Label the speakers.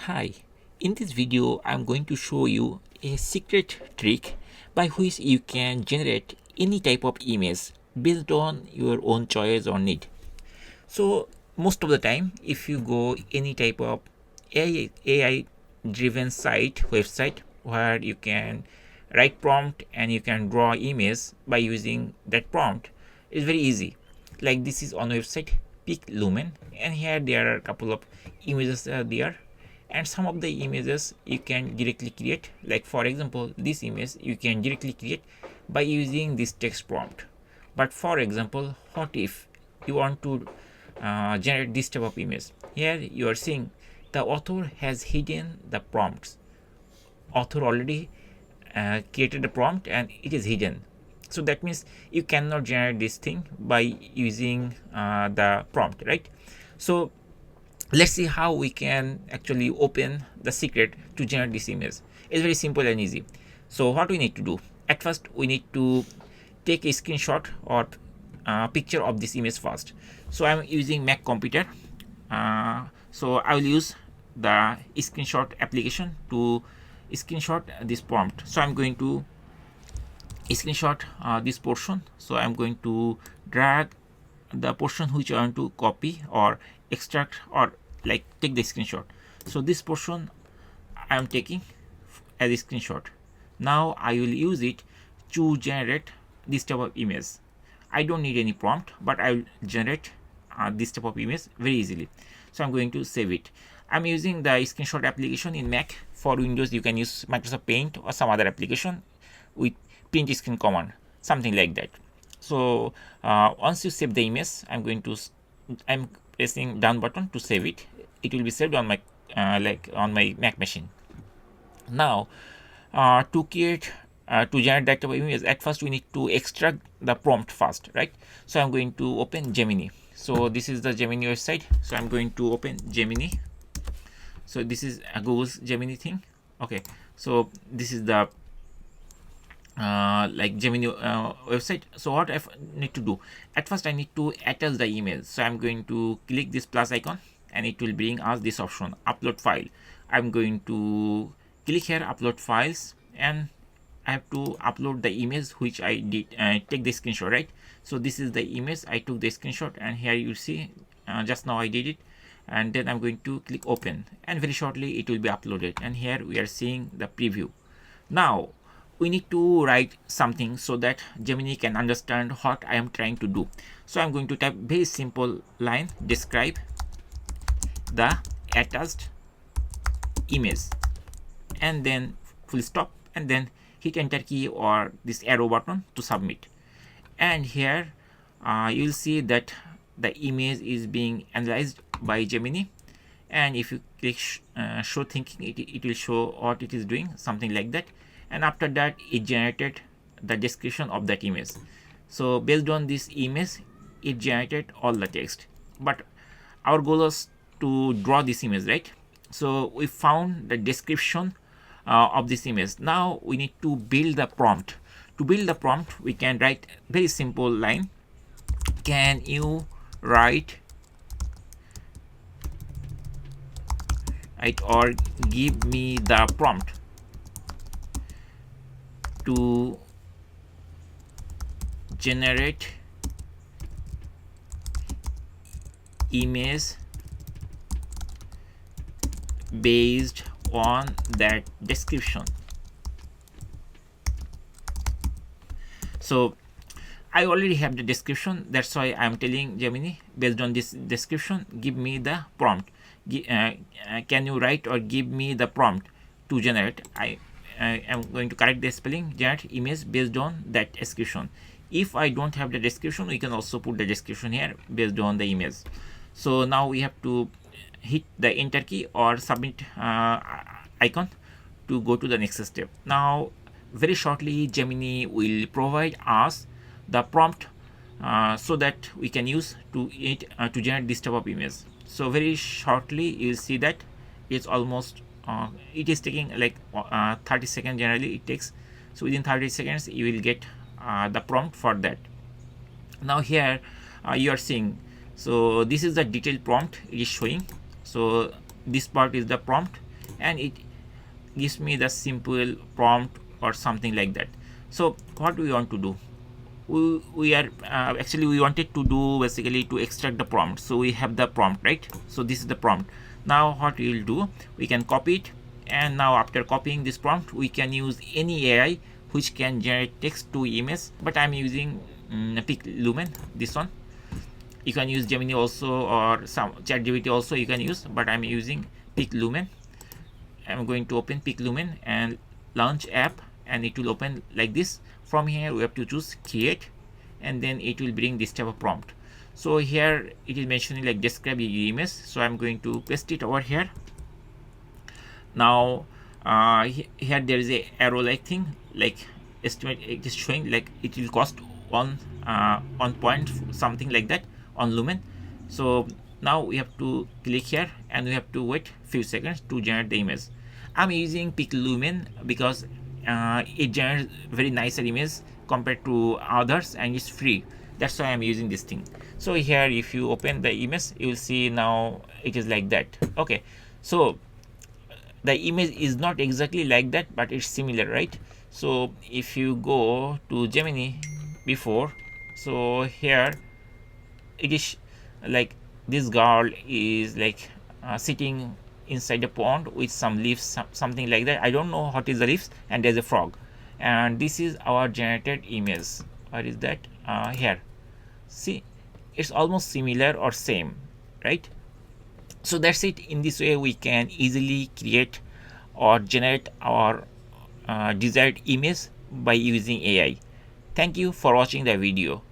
Speaker 1: Hi, in this video I'm going to show you a secret trick by which you can generate any type of image based on your own choice or need. So most of the time if you go any type of AI driven website where you can write prompt and you can draw image by using that prompt, it's very easy. Like this is on website PICLUMEN, and here there are a couple of images there, and some of the images you can directly create. Like for example, this image you can directly create by using this text prompt. But for example, what if you want to generate this type of image? Here you are seeing the author has hidden the prompts. Author already created the prompt and it is hidden. So that means you cannot generate this thing by using the prompt, right? So let's see how we can actually open the secret to generate this image. It's very simple and easy. So what we need to do, at first we need to take a screenshot or picture of this image first. So I'm using Mac computer, so I will use the screenshot application to screenshot this prompt. So I'm going to screenshot this portion. So I'm going to drag the portion which I want to copy or extract or like take the screenshot. So this portion I am taking as a screenshot. Now I will use it to generate this type of image. I don't need any prompt, but I will generate this type of image very easily. So I'm going to save it. I'm using the screenshot application in Mac. For Windows you can use Microsoft Paint or some other application with print screen command, something like that. So once you save the image, I'm pressing down button to save it. It will be saved on my on my Mac machine. Now to create to generate that type of image, at first we need to extract the prompt first, right? So I'm going to open Gemini. So this is the Gemini website. So I'm going to open Gemini. So this is a Google's Gemini thing. Okay, so this is the like Gemini website. So what I need to do, at first I need to attach the image. So I'm going to click this plus icon and it will bring us this option, upload file. I'm going to click here, upload files, and I have to upload the image which I did take the screenshot, right? So this is the image I took the screenshot, and here you see just now I did it. And then I'm going to click open, and very shortly it will be uploaded. And here we are seeing the preview. Now we need to write something so that Gemini can understand what I am trying to do. So I'm going to type very simple line, describe the attached image, and then full stop, and then hit enter key or this arrow button to submit. And here you'll see that the image is being analyzed by Gemini, and if you click show thinking, it will show what it is doing, something like that. And after that it generated the description of that image. So based on this image it generated all the text, but our goal was to draw this image, right? So we found the description of this image. Now we need to build the prompt. To build the prompt, we can write very simple line, can you write or give me the prompt to generate image based on that description. So I already have the description, that's why I'm telling Gemini, based on this description, give me the prompt. Can you write or give me the prompt to generate, I am going to correct the spelling, generate image based on that description. If I don't have the description, we can also put the description here based on the image. So now we have to hit the enter key or submit icon to go to the next step. Now very shortly Gemini will provide us the prompt so that we can use to generate this type of image. So very shortly you will see that it's almost it is taking like 30 seconds generally it takes. So within 30 seconds you will get the prompt for that. Now here you are seeing, so this is the detailed prompt it is showing. So this part is the prompt, and it gives me the simple prompt or something like that. So what we want to do, we are actually we wanted to do basically to extract the prompt. So we have the prompt, right? So this is the prompt. Now what we will do, we can copy it, and now after copying this prompt, we can use any AI which can generate text to image. But I'm using PICLUMEN, this one. You can use Gemini also, or some ChatGPT also you can use, but I'm using PICLUMEN. I'm going to open PICLUMEN and launch app, and it will open like this. From here we have to choose create, and then it will bring this type of prompt. So here it is mentioning like describe your image, so I'm going to paste it over here. Now here there is a arrow like thing, like estimate, it is showing like it will cost one point something like that on Lumen. So now we have to click here, and we have to wait few seconds to generate the image. I'm using PICLUMEN because it generates very nicer image compared to others, and it's free. That's why I'm using this thing. So here if you open the image, you will see now it is like that. Okay, so the image is not exactly like that, but it's similar, right? So if you go to Gemini before, so here it is like this girl is like sitting inside a pond with some leaves, something like that. I don't know what is the leaves, and there's a frog, and this is our generated image. What is that? Here, see, it's almost similar or same, right? So that's it. In this way we can easily create or generate our desired image by using AI. Thank you for watching the video.